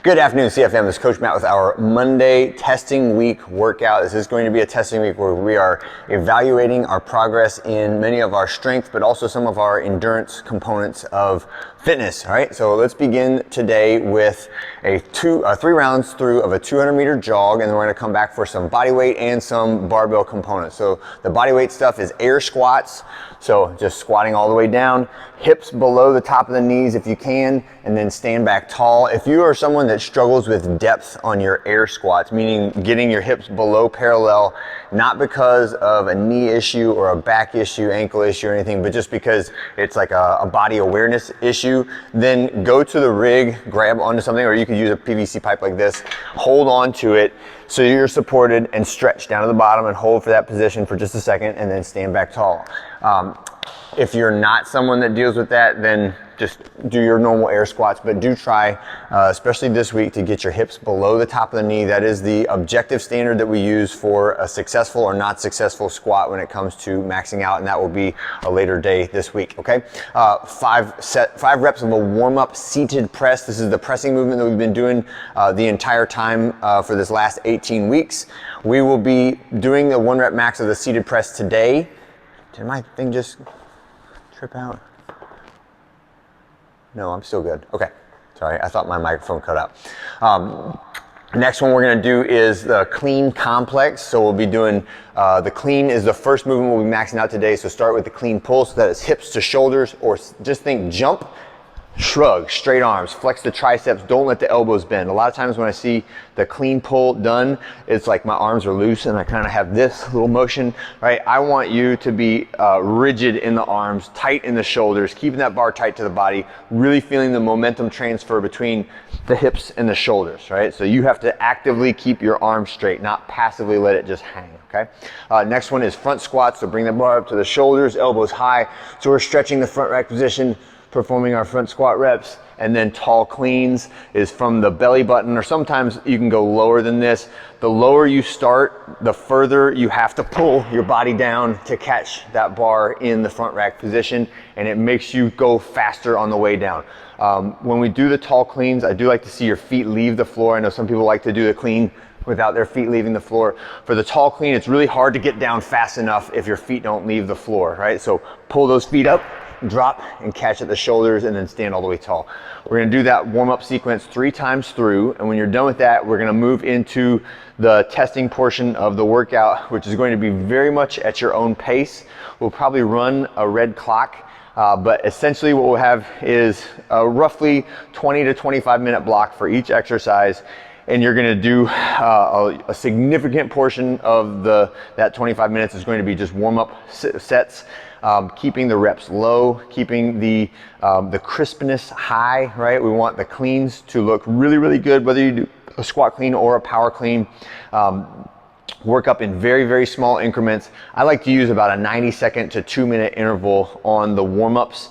Good afternoon, CFM. This is Coach Matt with our Monday testing week workout. This is going to be a testing week where we are evaluating our progress in many of our strength, but also some of our endurance components of fitness. All right, so let's begin today with three rounds through of a 200-meter jog, and then we're going to come back for some body weight and some barbell components. So the body weight stuff is air squats. So just squatting all the way down, hips below the top of the knees if you can, and then stand back tall. If you are someone that struggles with depth on your air squats, meaning getting your hips below parallel, not because of a knee issue or a back issue, ankle issue or anything, but just because it's like a body awareness issue, then go to the rig, grab onto something, or you could use a PVC pipe like this, hold on to it so you're supported, and stretch down to the bottom and hold for that position for just a second, and then stand back tall. If you're not someone that deals with that, then just do your normal air squats, but do try, especially this week, to get your hips below the top of the knee. That is the objective standard that we use for a successful or not successful squat when it comes to maxing out, and that will be a later day this week, okay? 5 reps of a warm-up seated press. This is the pressing movement that we've been doing the entire time for this last 18 weeks. We will be doing the 1 rep max of the seated press today. Did my thing just trip out? No, I'm still good. Okay, sorry, I thought my microphone cut out. Next one we're gonna do is the clean complex. So we'll be doing, the clean is the first movement we'll be maxing out today. So start with the clean pull, so that is hips to shoulders, or just think jump, shrug, straight arms, flex the triceps, don't let the elbows bend. A lot of times when I see the clean pull done, it's like my arms are loose and I kind of have this little motion, right? I want you to be rigid in the arms, tight in the shoulders, keeping that bar tight to the body, really feeling the momentum transfer between the hips and the shoulders, right? So you have to actively keep your arms straight, not passively let it just hang, okay? Next one is front squats. So bring the bar up to the shoulders, elbows high. So we're stretching the front rack position, performing our front squat reps. And then tall cleans is from the belly button, or sometimes you can go lower than this. The lower you start, the further you have to pull your body down to catch that bar in the front rack position, and it makes you go faster on the way down. When we do the tall cleans, I do like to see your feet leave the floor. I know some people like to do the clean without their feet leaving the floor. For the tall clean, it's really hard to get down fast enough if your feet don't leave the floor, right? So pull those feet up, drop and catch at the shoulders, and then stand all the way tall. We're gonna do that warm-up sequence 3 times through, and when you're done with that, we're gonna move into the testing portion of the workout, which is going to be very much at your own pace. We'll probably run a red clock, but essentially what we'll have is a roughly 20 to 25 minute block for each exercise, and you're gonna do a significant portion of that 25 minutes is going to be just warm-up sets. Keeping the reps low, keeping the crispness high, right? We want the cleans to look really, really good, whether you do a squat clean or a power clean. Work up in very, very small increments. I like to use about a 90-second to 2-minute interval on the warm-ups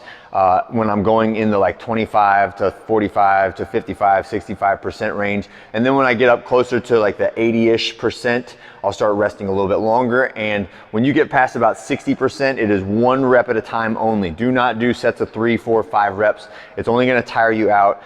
when I'm going in the like 25 to 45 to 55, 65% range. And then when I get up closer to like the 80-ish%, I'll start resting a little bit longer. And when you get past about 60%, it is 1 rep at a time only. Do not do sets of 3, 4, 5 reps. It's only gonna tire you out.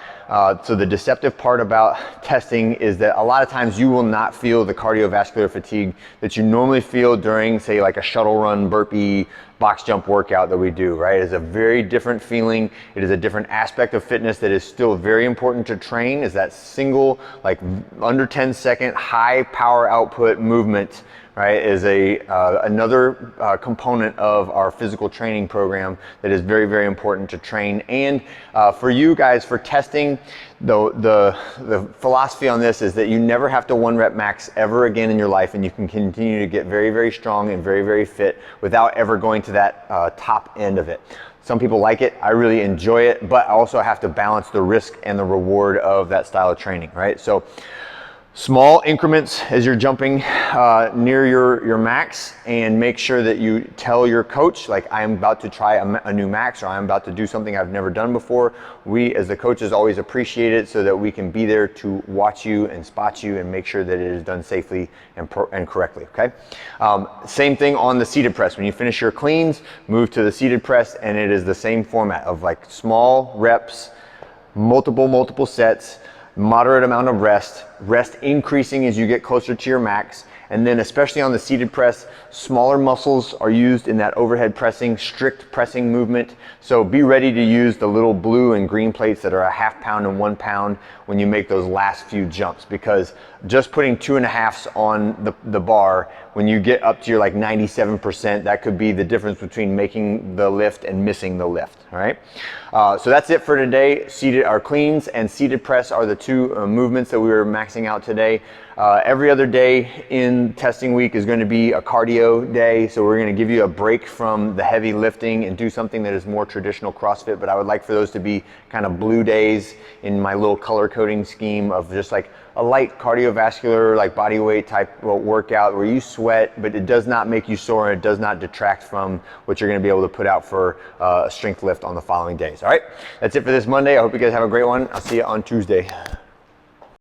So the deceptive part about testing is that a lot of times you will not feel the cardiovascular fatigue that you normally feel during, say, like a shuttle run, burpee, box jump workout that we do, right? It's a very different feeling. It is a different aspect of fitness that is still very important to train, is that single, like under 10-second high power output movement, right, is another component of our physical training program that is very, very important to train. And for you guys, for testing, the philosophy on this is that you never have to 1 rep max ever again in your life, and you can continue to get very, very strong and very, very fit without ever going to that top end of it. Some people like it, I really enjoy it, but I also have to balance the risk and the reward of that style of training, right? So small increments as you're jumping near your max, and make sure that you tell your coach, like, I'm about to try a new max, or I'm about to do something I've never done before. We as the coaches always appreciate it, so that we can be there to watch you and spot you and make sure that it is done safely and correctly, okay? Same thing on the seated press. When you finish your cleans, move to the seated press, and it is the same format of like small reps, multiple sets. moderate amount of rest increasing as you get closer to your max. And then especially on the seated press, smaller muscles are used in that overhead pressing, strict pressing movement. So be ready to use the little blue and green plates that are a 1/2 pound and 1 pound when you make those last few jumps, because just putting 2.5s on the bar, when you get up to your like 97%, that could be the difference between making the lift and missing the lift, all right? So that's it for today. Our cleans and seated press are the two movements that we were maxing out today. Every other day in testing week is going to be a cardio day, so we're going to give you a break from the heavy lifting and do something that is more traditional CrossFit, but I would like for those to be kind of blue days in my little color coding scheme of just like a light cardiovascular, like body weight type workout where you sweat, but it does not make you sore and it does not detract from what you're going to be able to put out for a strength lift on the following days. All right, that's it for this Monday. I hope you guys have a great one. I'll see you on Tuesday.